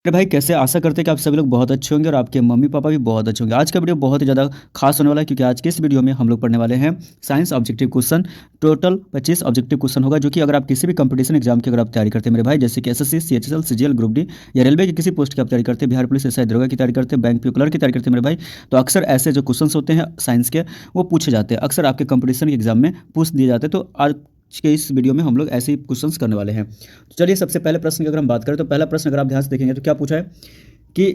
अरे भाई कैसे आशा करते हैं कि आप सभी लोग बहुत अच्छे होंगे और आपके मम्मी पापा भी बहुत अच्छे होंगे। आज का वीडियो बहुत ही ज़्यादा खास होने वाला है क्योंकि आज के इस वीडियो में हम लोग पढ़ने वाले हैं science objective question. Total 25 objective question होगा जो कि अगर आप किसी भी कंपटीशन एग्जाम की अगर आप तैयारी करते हैं मेरे भाई, जैसे कि SSC, CHSL, CGL, group D या रेलवे की किसी पोस्ट की आप तैयारी करते हैं, बिहार पुलिस, एसआई, दरोगा की तैयारी करते हैं, बैंक पीओ क्लर्क की तैयारी करते हैं मेरे भाई, तो अक्सर ऐसे जो क्वेश्चन होते हैं साइंस के वो पूछे जाते हैं, अक्सर आपके कंपटीशन के एग्जाम में पूछ दिए जाते हैं। तो आज के इस वीडियो में हम लोग ऐसे ही क्वेश्चंस करने वाले हैं। तो चलिए सबसे पहले प्रश्न की अगर हम बात करें तो पहला प्रश्न अगर आप ध्यान से देखेंगे तो क्या पूछा है कि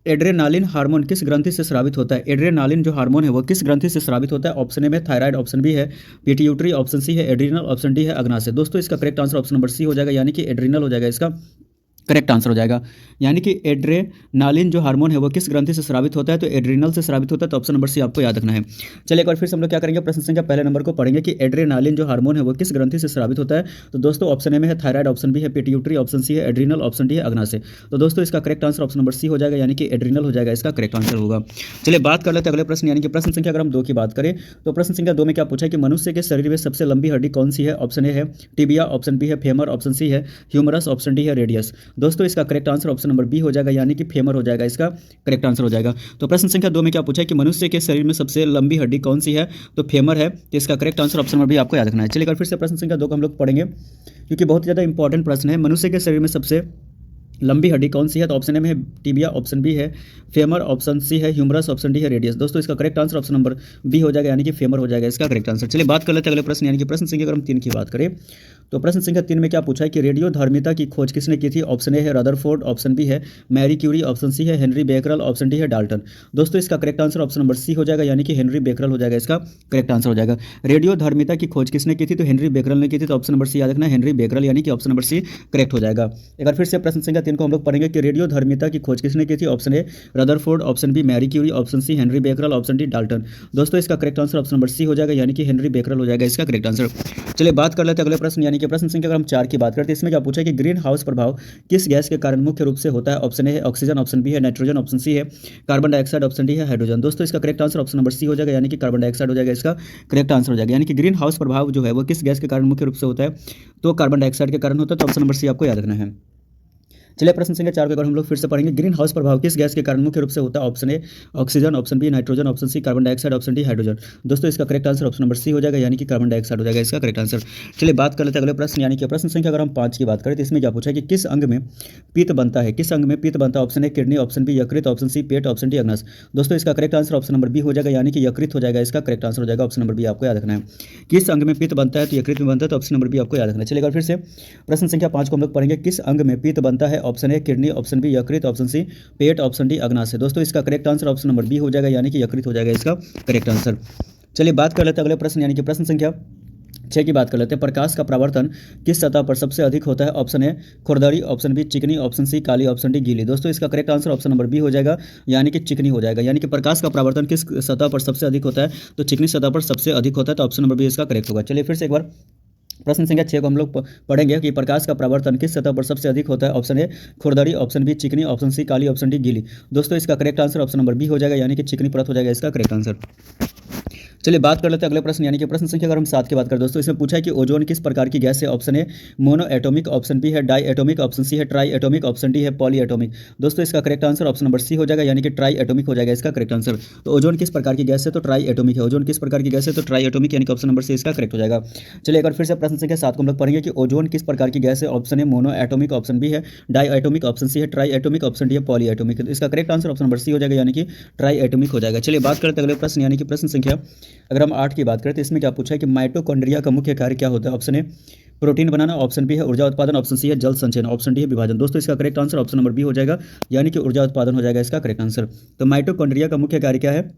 एड्रेनालिन हार्मोन किस ग्रंथि से स्रावित होता है। एड्रेनालिन जो हार्मोन है वो किस ग्रंथि से स्रावित होता है। ऑप्शन ए में थायराइड, ऑप्शन बी है पिट्यूटरी, ऑप्शन सी है एड्रिनल, ऑप्शन डी है अग्नाशय। दोस्तों इसका correct answer option number C हो जाएगा, यानी कि एड्रिनल हो जाएगा, इसका करेक्ट आंसर हो जाएगा। यानी कि एड्रेनालिन जो हार्मोन है वो किस ग्रंथि से स्रावित होता है, तो एड्रिनल से स्रावित होता है, तो ऑप्शन नंबर सी आपको याद रखना है। चलिए एक बार फिर से हम लोग क्या करेंगे, प्रश्न संख्या पहले नंबर को पढ़ेंगे कि एड्रेनालिन जो हार्मोन है वो किस ग्रंथि से स्रावित होता है। तो दोस्तों ऑप्शन ए में है थायराइड, ऑप्शन बी है पिट्यूटरी, ऑप्शन सी है एड्रिनल, ऑप्शन डी है अग्नाशय। तो दोस्तों इसका correct answer option number C हो जाएगा, यानी कि एड्रिनल हो जाएगा, इसका करेक्ट आंसर होगा। चलिए बात कर लेते हैं अगले प्रश्न, यानी कि प्रश्न संख्या अगर हम 2 की बात करें तो प्रश्न संख्या 2 में क्या पूछा है कि मनुष्य के शरीर में सबसे लंबी हड्डी कौन सी है। ऑप्शन ए है टिबिया, ऑप्शन बी है फेमर, ऑप्शन सी है ह्यूमरस, ऑप्शन डी है रेडियस। दोस्तों इसका correct answer option number B हो जाएगा, यानी कि फेमर हो जाएगा, इसका करेक्ट आंसर हो जाएगा। तो प्रश्न संख्या 2 में क्या पूछा है कि मनुष्य के शरीर में सबसे लंबी हड्डी कौन सी है, तो फेमर है, तो इसका correct answer option number B आपको याद रखना है। चलिए फिर से प्रश्न संख्या 2 को हम लोग पढ़ेंगे क्योंकि बहुत ज़्यादा इंपॉर्टेंट प्रश्न है। मनुष्य के शरीर में सबसे लंबी हड्डी कौन सी है, तो ऑप्शन ए में है टिबिया, ऑप्शन बी है फेमर, ऑप्शन सी है ह्यूमरस, ऑप्शन डी है रेडियस। दोस्तों इसका correct answer option number B हो जाएगा, यानी कि फेमर हो जाएगा, इसका करेक्ट आंसर। चलिए बात कर लेते हैं अगले प्रश्न, यानी कि प्रश्न संख्या अगर हम 3 की बात करें तो प्रश्न संख्या 3 में क्या पूछा है कि रेडियोधर्मिता की खोज किसने की थी। ऑप्शन ए है रदरफोर्ड, ऑप्शन बी है मैरी क्यूरी, ऑप्शन सी है हेनरी बेकरल, ऑप्शन डी है डाल्टन। दोस्तों इसका correct answer option number C हो जाएगा, यानी कि हेनरी बेकरल हो जाएगा, इसका करेक्ट आंसर हो जाएगा। रेडियोधर्मिता की खोज किसने की थी, तो हेनरी बेकरल ने की थी, तो ऑप्शन नंबर सी याद रखना है, हेनरी बेकरल, यानी कि ऑप्शन नंबर सी करेक्ट हो जाएगा। एक बार फिर से प्रश्न संख्या 3 को हम लोग पढ़ेंगे कि रेडियोधर्मिता की खोज किसने की थी। Option A Rutherford, option B Marie Curie, option C Henri Becquerel, option D Dalton. दोस्तों इसका correct answer option number C हो जाएगा, यानी कि हेनरी बेकरल हो जाएगा, इसका करेक्ट आंसर। चलिए बात कर लेते हैं अगले प्रश्न, यानी कि प्रश्न संख्या अगर हम 4 की बात करते हैं इसमें क्या पूछा है कि ग्रीन हाउस प्रभाव किस गैस के कारण मुख्य रूप से होता है। ऑप्शन ए है ऑक्सीजन, ऑप्शन बी है नाइट्रोजन, ऑप्शन सी है कार्बन डाइऑक्साइड, ऑप्शन डी है हाइड्रोजन। दोस्तों इसका correct answer option number C हो जाएगा, यानी कि कार्बन डाइऑक्साइड हो जाएगा, इसका करेक्ट आंसर हो जाएगा। यानी कि ग्रीन हाउस प्रभाव जो है वो किस गैस के कारण मुख्य रूप से होता है, तो कार्बन डाइऑक्साइड के कारण होता है, तो ऑप्शन नंबर सी आपको याद रखना है। चलिए प्रश्न संख्या 4 को अगर हम लोग फिर से पढ़ेंगे, ग्रीन हाउस प्रभाव किस गैस के कारण मुख्य रूप से होता है। Option A oxygen, option B nitrogen, option C carbon dioxide, option D hydrogen. दोस्तों इसका correct answer option number C हो जाएगा, यानी कि कार्बन डाइऑक्साइड हो जाएगा, इसका करेक्ट आंसर। चलिए बात कर लेते हैं अगले प्रश्न, यानी कि प्रश्न संख्या अगर हम 5 की बात करें तो इसमें क्या पूछा है कि किस अंग में पित्त बनता है। किस अंग में पित्त बनता है। Option A kidney, option B यकृत, ऑप्शन सी पेट, ऑप्शन डी अग्नाशय। दोस्तों इसका correct answer option number B हो जाएगा, यानी कि यकृत हो जाएगा, इसका करेक्ट आंसर हो जाएगा, ऑप्शन नंबर बी आपको याद रखना है। किस अंग में पित्त बनता है, तो यकृत में बनता है, तो ऑप्शन नंबर बी आपको याद रखना है। चलिए फिर से प्रश्न संख्या 5 को हम लोग पढ़ेंगे, किस अंग में पित्त बनता है। Option A kidney, option B यकृत, ऑप्शन सी पेट, ऑप्शन डी अग्नाशय। दोस्तों इसका correct answer option number B हो जाएगा, यानी कि यकृत हो जाएगा, इसका करेक्ट आंसर। चलिए बात कर लेते हैं अगले प्रश्न, यानी कि प्रश्न संख्या 6 की बात कर लेते हैं। प्रकाश का परावर्तन किस सतह पर सबसे अधिक होता है। ऑप्शन ए खुरदरी, ऑप्शन बी चिकनी, ऑप्शन सी काली, ऑप्शन डी गीली। दोस्तों इसका correct answer option number B हो जाएगा, यानी कि चिकनी हो जाएगा। यानी कि प्रकाश का परावर्तन किस सतह पर सबसे अधिक होता है, तो चिकनी सतह पर सबसे अधिक होता है, तो ऑप्शन नंबर बी इसका करेक्ट होगा। चलिए फिर से एक बार प्रश्न संख्या 6 को हम लोग पढ़ेंगे कि प्रकाश का परावर्तन किस सतह पर सबसे अधिक होता है। ऑप्शन ए खुरदरी, ऑप्शन बी चिकनी, ऑप्शन सी काली, ऑप्शन डी गीली। दोस्तों इसका correct answer option number B हो जाएगा, यानी कि चिकनी परत हो जाएगा, इसका करेक्ट आंसर। चलिए बात कर लेते हैं अगले प्रश्न, यानी कि प्रश्न संख्या अगर हम 7 की बात करें दोस्तों, इसमें पूछा है कि ओजोन किस प्रकार की गैस है। Option A monoatomic, option B है डाई एटॉमिक, ऑप्शन सी है ट्राई एटॉमिक, ऑप्शन डी है पॉली एटॉमिक। दोस्तों इसका correct answer option number C हो जाएगा, यानी कि ट्राई एटॉमिक हो जाएगा, इसका करेक्ट आंसर। तो ओजोन किस प्रकार की गैस है, तो ट्राई एटॉमिक है। ओजोन किस प्रकार की गैस है, तो ट्राई एटॉमिक, यानी कि ऑप्शन नंबर सी इसका करेक्ट हो जाएगा। चलिए एक बार फिर से प्रश्न संख्या 7 को हम लोग पढ़ेंगे कि ओजोन किस प्रकार की गैस है। Option A monoatomic, option B है डाई एटॉमिक, ऑप्शन सी है ट्राई एटॉमिक, ऑप्शन डी है पॉली एटॉमिक। तो इसका correct answer option number C हो जाएगा, यानी कि ट्राई एटॉमिक हो जाएगा। चलिए बात करते हैं अगले प्रश्न, यानी कि प्रश्न संख्या अगर हम 8 की बात करें तो इसमें क्या पूछा है कि माइटोकॉन्ड्रिया का मुख्य कार्य क्या होता है। ऑप्शन ए प्रोटीन बनाना, ऑप्शन बी है ऊर्जा उत्पादन, ऑप्शन सी है जल संचयन, ऑप्शन डी है विभाजन। दोस्तों इसका correct answer option number B हो जाएगा, यानी कि ऊर्जा उत्पादन हो जाएगा, इसका करेक्ट आंसर। तो माइटोकॉन्ड्रिया का मुख्य कार्य क्या है,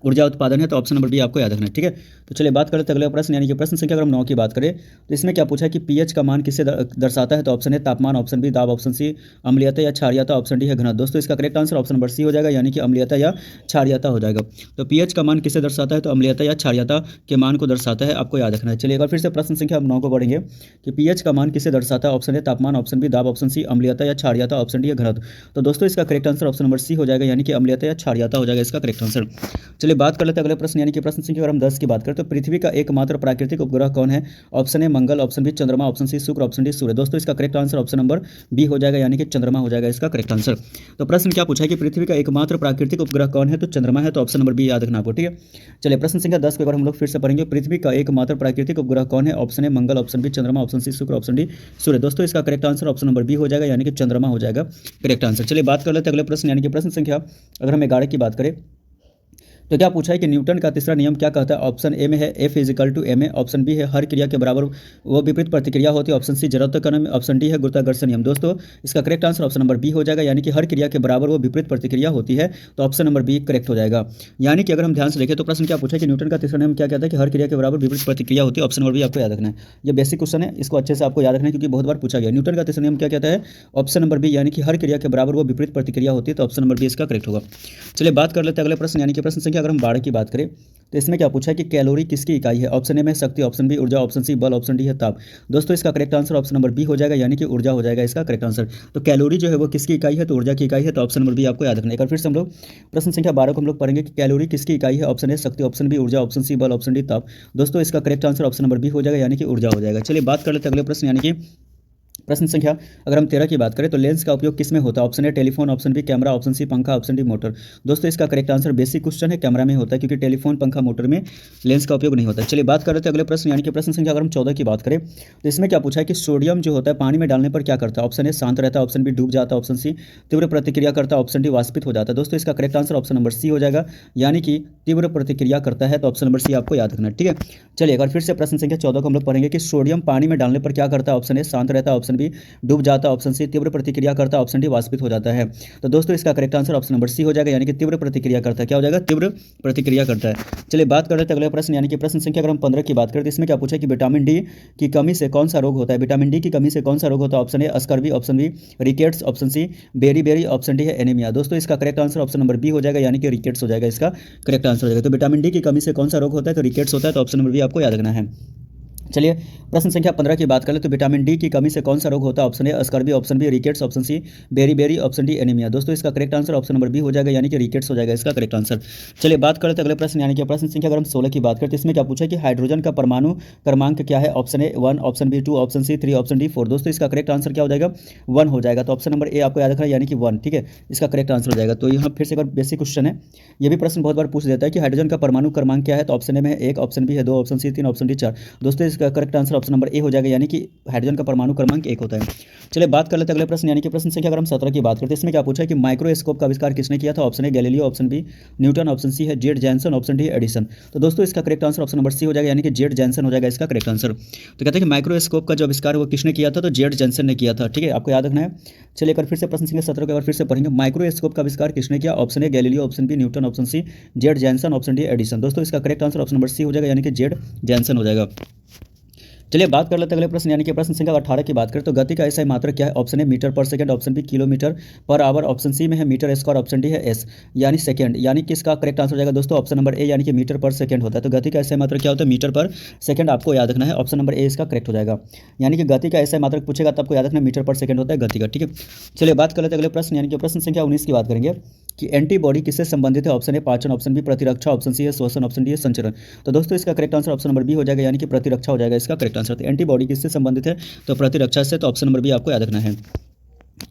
ऊर्जा उत्पादन है, तो ऑप्शन नंबर बी आपको याद रखना है, ठीक है। तो चलिए बात करते हैं अगला प्रश्न, यानी कि प्रश्न संख्या अगर हम 9 की बात करें तो इसमें क्या पूछा है कि पीएच का मान किससे दर्शाता है। तो ऑप्शन ए तापमान, ऑप्शन बी दाब, ऑप्शन सी अम्लीयता या क्षारीयता, ऑप्शन डी है घनत्व। दोस्तों इसका correct answer option number C हो जाएगा, यानी कि अम्लीयता या क्षारीयता हो जाएगा। तो पीएच का मान किससे दर्शाता है, तो अम्लीयता या क्षारीयता के मान को दर्शाता है, आपको याद रखना है। चलिए एक बार फिर से प्रश्न संख्या हम 9 को पढ़ेंगे कि पीएच का मान किससे दर्शाता है। ऑप्शन ए तापमान, ऑप्शन बी दाब, ऑप्शन सी अम्लीयता या क्षारीयता, ऑप्शन डी है घनत्व। तो दोस्तों इसका correct answer option number C हो जाएगा, यानी कि अम्लीयता या क्षारीयता हो जाएगा, इसका करेक्ट आंसर। चलिए चलिए बात कर लेते हैं अगले प्रश्न यानी कि प्रश्न संख्या अगर हम 10 की बात करें तो पृथ्वी का एकमात्र प्राकृतिक उपग्रह कौन है? ऑप्शन ए मंगल, ऑप्शन बी चंद्रमा, ऑप्शन सी शुक्र, ऑप्शन डी सूर्य। दोस्तों इसका correct answer option number B हो जाएगा यानी कि चंद्रमा हो जाएगा इसका करेक्ट आंसर। तो प्रश्न क्या पूछा है कि पृथ्वी का एकमात्र प्राकृतिक उपग्रह कौन है? तो चंद्रमा है, तो ऑप्शन नंबर बी याद रखना आपको, ठीक है। चलिए प्रश्न संख्या 10 को एक बार हम लोग फिर से पढ़ेंगे। पृथ्वी का एकमात्र प्राकृतिक उपग्रह कौन है? ऑप्शन ए मंगल, ऑप्शन बी चंद्रमा, ऑप्शन सी शुक्र, ऑप्शन डी सूर्य। दोस्तों इसका correct answer option number B हो जाएगा यानी कि चंद्रमा हो जाएगा करेक्ट आंसर। चलिए बात कर लेते हैं अगले प्रश्न यानी कि प्रश्न संख्या अगर हम 11 की बात करें तो क्या पूछा है कि न्यूटन का तीसरा नियम क्या कहता है? ऑप्शन ए में है F = ma, ऑप्शन बी है हर क्रिया के बराबर वो विपरीत प्रतिक्रिया होती है, ऑप्शन सी जड़त्व का नियम, ऑप्शन डी है गुरुत्वाकर्षण नियम। दोस्तों इसका correct answer option number B हो जाएगा यानी कि हर क्रिया के बराबर वो विपरीत प्रतिक्रिया होती है, तो ऑप्शन नंबर बी करेक्ट हो जाएगा। यानी कि अगर हम ध्यान से देखें तो प्रश्न क्या पूछा है कि न्यूटन का तीसरा नियम क्या कहता है कि हर क्रिया के बराबर विपरीत प्रतिक्रिया होती है, ऑप्शन नंबर बी आपको याद रखना है। ये बेसिक क्वेश्चन है, इसको अच्छे से आपको याद रखना है क्योंकि बहुत बार पूछा गया। न्यूटन का तीसरा नियम क्या कहता है? ऑप्शन नंबर बी यानी कि हर क्रिया के बराबर वो विपरीत प्रतिक्रिया होती है, तो ऑप्शन नंबर बी इसका करेक्ट होगा। चलिए बात कर लेते हैं अगले प्रश्न यानी कि प्रश्न संख्या अगर हम 12 की बात करें तो इसमें क्या पूछा है कि कैलोरी किसकी इकाई है? ऑप्शन ए में शक्ति, ऑप्शन बी ऊर्जा, ऑप्शन सी बल, ऑप्शन डी है ताप। दोस्तों इसका correct answer option number B हो जाएगा यानी कि ऊर्जा हो जाएगा इसका करेक्ट आंसर। तो कैलोरी जो है वो किसकी इकाई है? तो ऊर्जा की इकाई है, तो ऑप्शन नंबर बी आपको याद रखना है। एक बार फिर से हम लोग प्रश्न संख्या 12 को हम लोग पढ़ेंगे कि कैलोरी किसकी इकाई है? ऑप्शन ए शक्ति, ऑप्शन बी ऊर्जा, ऑप्शन सी बल, ऑप्शन डी ताप। दोस्तों इसका correct answer option number B हो जाएगा यानी कि ऊर्जा हो जाएगा। चलिए बात कर लेते हैं अगले प्रश्न यानी कि प्रश्न संख्या अगर हम 13 की बात करें तो लेंस का उपयोग किस में होता है? Option A telephone, option B camera, option C पंखा, ऑप्शन डी मोटर। दोस्तों इसका करेक्ट आंसर बेसिक क्वेश्चन है, कैमरा में होता है क्योंकि टेलीफोन पंखा मोटर में लेंस का उपयोग नहीं होता है। चलिए बात कर लेते हैं अगले प्रश्न यानी कि प्रश्न संख्या अगर हम 14 की बात करें तो इसमें क्या पूछा है कि सोडियम जो होता है पानी में डालने पर क्या करता है? ऑप्शन ए शांत रहता है, ऑप्शन बी डूब जाता है, ऑप्शन सी तीव्र प्रतिक्रिया करता है, ऑप्शन डी वाष्पित हो जाता है। दोस्तों इसका correct answer option number C हो जाएगा यानी कि तीव्र प्रतिक्रिया करता है, तो ऑप्शन नंबर सी आपको याद रखना है, ठीक है। चलिए अगर फिर से प्रश्न संख्या 14 को हम लोग पढ़ेंगे कि सोडियम पानी में डालने पर क्या करता है? ऑप्शन ए शांत रहता है, ऑप्शन बी डूब जाता है, ऑप्शन सी तीव्र प्रतिक्रिया करता है, ऑप्शन डी वाष्पित हो जाता है। तो दोस्तों इसका correct answer option number C हो जाएगा यानी कि तीव्र प्रतिक्रिया करता है। क्या हो जाएगा? तीव्र प्रतिक्रिया करता है। चलिए बात कर लेते हैं अगले प्रश्न यानी कि प्रश्न संख्या अगर हम 15 की बात करें तो इसमें क्या पूछा है कि विटामिन डी की कमी से कौन सा रोग होता है? विटामिन डी की कमी से कौन सा रोग होता है? Option A scurvy, option B rickets, option C beri, option D है एनीमिया। दोस्तों इसका correct answer option number B हो जाएगा यानी कि रिकेट्स हो जाएगा, इसका करेक्ट आंसर हो जाएगा। तो विटामिन डी की कमी से कौन सा रोग होता है? तो रिकेट्स होता है, तो ऑप्शन नंबर बी आपको याद रखना है। चलिए प्रश्न संख्या 15 की बात करें तो विटामिन डी की कमी से कौन सा रोग होता है? Option A scurvy, option B rickets, option C beri, option D anaemia. दोस्तों इसका correct answer option number B हो जाएगा यानी कि रिकेट्स हो जाएगा, इसका करेक्ट आंसर। चलिए बात करते हैं अगले प्रश्न यानी कि प्रश्न संख्या अगर हम 16 की बात करें तो इसमें क्या पूछा है कि हाइड्रोजन का परमाणु क्रमांक क्या है? Option A 1, option B 2, option C 3, option D 4। दोस्तों इसका करेक्ट आंसर क्या हो जाएगा? 1 हो जाएगा, तो ऑप्शन नंबर ए आपको याद रखना है यानी कि 1, ठीक है, इसका करेक्ट आंसर हो जाएगा। तो यहाँ फिर से एक बार बेसिक क्वेश्चन है, ये भी प्रश्न बहुत बार पूछ देता है कि हाइड्रोजन का परमाणु क्रमांक क्या है? तो ऑप्शन ए में है 1, ऑप्शन बी है 2, ऑप्शन सी 3, ऑप्शन डी 4। दोस्तों इसका correct answer option number A हो जाएगा यानी कि हाइड्रोजन का परमाणु क्रमांक 1 होता है। चलिए बात कर लेते हैं अगले प्रश्न यानी कि प्रश्न संख्या अगर हम 17 की बात करते हैं इसमें क्या पूछा है कि माइक्रोस्कोप का आविष्कार किसने किया था? Option A Galileo, option B Newton, option C है Z Janssen, option D Edison. तो दोस्तों इसका correct answer option number C हो जाएगा यानी कि जेड जैनसन हो जाएगा, इसका करेक्ट आंसर। तो कहते हैं कि माइक्रोस्कोप का जो आविष्कार वो किसने किया था? तो जेड जैनसन ने किया था, ठीक है, आपको याद रखना है। चलिए एक बार फिर से प्रश्न संख्या 17 को फिर से पढ़ेंगे। माइक्रोस्कोप का आविष्कार किसने किया? Option A Galileo, option B Newton, option C Z Janssen, option D Edison. दोस्तों इसका correct answer option number C हो जाएगा यानी कि जेड जैनसन हो जाएगा। चलिए बात कर लेते हैं अगले प्रश्न यानी कि प्रश्न संख्या 18 की बात करें तो गति का ऐसा मात्रक क्या है? ऑप्शन ए मीटर पर सेकंड, ऑप्शन बी किलोमीटर पर आवर, ऑप्शन सी में है मीटर स्क्वायर, ऑप्शन डी है एस यानी सेकंड। यानी कि इसका करेक्ट आंसर हो जाएगा दोस्तों ऑप्शन नंबर ए यानी कि मीटर पर सेकंड होता है। तो गति का ऐसा मात्रक क्या होता है? मीटर पर सेकंड, आपको याद रखना है, ऑप्शन नंबर ए इसका करेक्ट हो जाएगा। यानी कि गति का ऐसा मात्रक पूछेगा तो आपको याद रखना मीटर पर सेकंड होता है गति का, ठीक है। चलिए बात कर लेते हैं अगले प्रश्न यानी कि प्रश्न संख्या 19 की बात करेंगे कि एंटीबॉडी किससे संबंधित है? ऑप्शन ए पाचन, ऑप्शन बी प्रतिरक्षा, ऑप्शन सी है श्वसन, ऑप्शन डी है संचरण। तो दोस्तों इसका correct answer option number B हो जाएगा यानी कि प्रतिरक्षा हो जाएगा, इसका करेक्ट आंसर। तो एंटीबॉडी किससे संबंधित है? तो प्रतिरक्षा से, तो ऑप्शन नंबर बी आपको याद रखना है।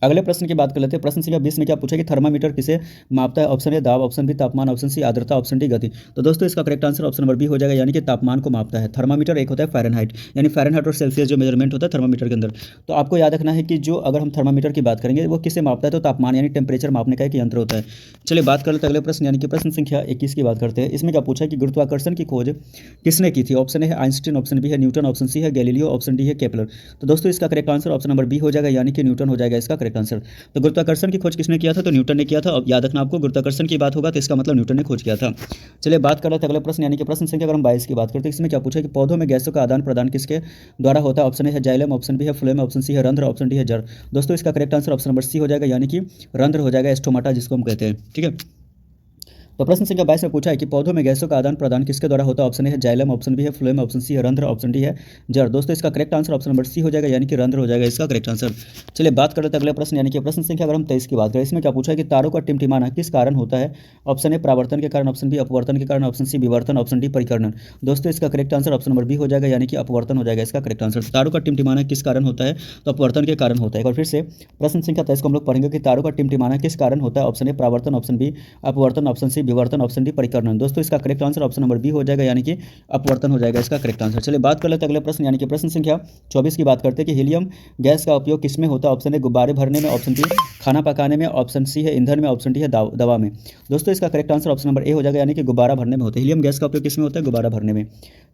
अगले प्रश्न की बात कर लेते हैं। प्रश्न संख्या 20 में क्या पूछा कि थर्मामीटर किसे मापता है? ऑप्शन ए दाब, ऑप्शन बी तापमान, ऑप्शन सी आर्द्रता, ऑप्शन डी गति। तो दोस्तों इसका correct answer option number B हो जाएगा यानी कि तापमान को मापता है। थर्मामीटर एक होता है फ़ारेनहाइट, यानी फ़ारेनहाइट और सेल्सियस जो मेजरमेंट होता है थर्मामीटर के अंदर। तो आपको याद रखना है कि जो अगर हम थर्मामीटर की बात करेंगे वो किसे मापता है? तो तापमान यानी टेम्परेचर मापने का एक यंत्र होता है। चलिए बात कर लेते हैं अगले प्रश्न यानी कि प्रश्न संख्या 21 की बात करते हैं। इसमें क्या पूछा कि गुरुत्वाकर्षण की खोज किसने की थी? ऑप्शन ए है आइंस्टीन, ऑप्शन बी है न्यूटन, ऑप्शन सी है गैलीलियो, ऑप्शन डी है केपलर। तो दोस्तों इसका correct answer option number B हो जाएगा यानी कि न्यूटन हो जाएगा, इसका करेक्ट आंसर। तो गुरुत्वाकर्षण की खोज किसने किया था? तो न्यूटन ने किया था। अब याद रखना आपको गुरुत्वाकर्षण की बात होगा तो इसका मतलब न्यूटन ने खोज किया था। चलिए बात कर लेते हैं अगले प्रश्न यानी कि प्रश्न संख्या अगर हम 22 की बात करते हैं इसमें क्या पूछा कि पौधों में गैसों का आदान प्रदान किसके द्वारा होता है? ऑप्शन ए है जाइलम, ऑप्शन बी है फ्लोएम, ऑप्शन सी है रंध्र, ऑप्शन डी है जड़। दोस्तों इसका correct answer option number C हो जाएगा यानी कि रंध्र हो जाएगा, स्टोमाटा जिसको हम कहते हैं, ठीक है। तो प्रश्न संख्या 22 में पूछा है कि पौधों में गैसों का आदान प्रदान किसके द्वारा होता है। ऑप्शन ए है जाइलम, ऑप्शन बी है फ्लोएम, ऑप्शन सी है रंध्र, ऑप्शन डी है जड़। दोस्तों इसका correct answer option number C हो जाएगा, यानी कि रंध्र हो जाएगा इसका करेक्ट आंसर। चलिए बात कर लेते हैं अगले प्रश्न, यानी कि प्रश्न संख्या अगर हम 23 की बात करें, इसमें क्या पूछा है कि तारों का टिमटिमाना किस कारण होता है। ऑप्शन ए परावर्तन के कारण, ऑप्शन बी अपवर्तन के कारण, ऑप्शन सी विवर्तन, ऑप्शन डी परिकर्णन। दोस्तों इसका correct answer option number B हो जाएगा, यानी कि अपवर्तन हो जाएगा इसका करेक्ट आंसर। तारों का टिमटिमाना किस कारण होता है, तो अपवर्तन के कारण होता है। और फिर से प्रश्न संख्या 23 को हम लोग पढ़ेंगे कि तारों का टिमटिमाना किस कारण होता है। ऑप्शन ए परावर्तन, ऑप्शन बी अपवर्तन, ऑप्शन सी विवर्तन, ऑप्शन डी परिकर्णन। दोस्तों इसका correct answer option number B हो जाएगा, यानी कि अपवर्तन हो जाएगा इसका करेक्ट आंसर। चलिए बात कर लेते हैं अगले प्रश्न, यानी कि प्रश्न संख्या 24 की बात करते हैं कि हीलियम गैस का उपयोग किसमें होता है। ऑप्शन ए गुब्बारे भरने में, ऑप्शन बी खाना पकाने में, ऑप्शन सी है ईंधन में, ऑप्शन डी है दवा में। दोस्तों इसका correct answer option number A हो जाएगा, यानी कि गुब्बारा भरने में होता है। हीलियम गैस का उपयोग किसमें होता है, गुब्बारा भरने में।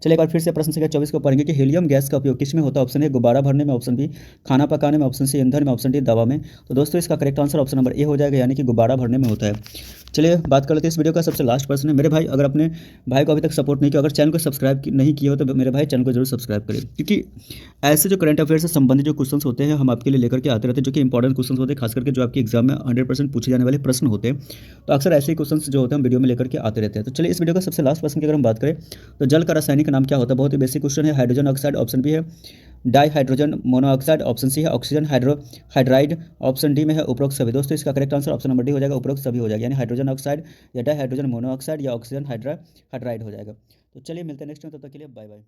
चलिए एक बार फिर से प्रश्न संख्या 24 को पढ़ेंगे कि हीलियम गैस का उपयोग किसमें होता है। ऑप्शन ए गुब्बारा भरने में, ऑप्शन बी खाना पकाने में, ऑप्शन सी ईंधन में, ऑप्शन डी दवा में। तो दोस्तों इसका correct answer option number A हो जाएगा, यानी कि गुब्बारा भरने में होता है। चलिए बात कर लेते हैं इस वीडियो का सबसे लास्ट प्रश्न है। मेरे भाई अगर अपने भाई को अभी तक सपोर्ट नहीं किया, अगर चैनल को सब्सक्राइब नहीं किया हो तो मेरे भाई चैनल को जरूर सब्सक्राइब करें, क्योंकि ऐसे जो करंट अफेयर से संबंधित जो क्वेश्चंस होते हैं हम आपके लिए लेकर के आते रहते हैं, जो कि इंपॉर्टेंट क्वेश्चंस होते हैं, खास करके जो आपके एग्जाम में 100% पूछे जाने वाले प्रश्न होते हैं। तो अक्सर ऐसे ही क्वेश्चंस जो होते हैं हम वीडियो में लेकर के आते रहते हैं। तो चलिए इस वीडियो का सबसे लास्ट प्रश्न की अगर हम बात करें तो जल का रासायनिक नाम क्या होता है। बहुत ही बेसिक क्वेश्चन है। हाइड्रोजन ऑक्साइड, ऑप्शन बी है dihydrogen monoxide, option C है ऑक्सीजन हाइड्राइड, ऑप्शन डी में है उपरोक्त सभी। दोस्तों इसका correct answer option number D हो जाएगा, उपरोक्त सभी हो जाएगा, यानी हाइड्रोजन ऑक्साइड या डाई हाइड्रोजन मोनोऑक्साइड या ऑक्सीजन हाइड्राइड हो जाएगा। तो चलिए मिलते हैं नेक्स्ट में, तब तक के लिए बाय बाय।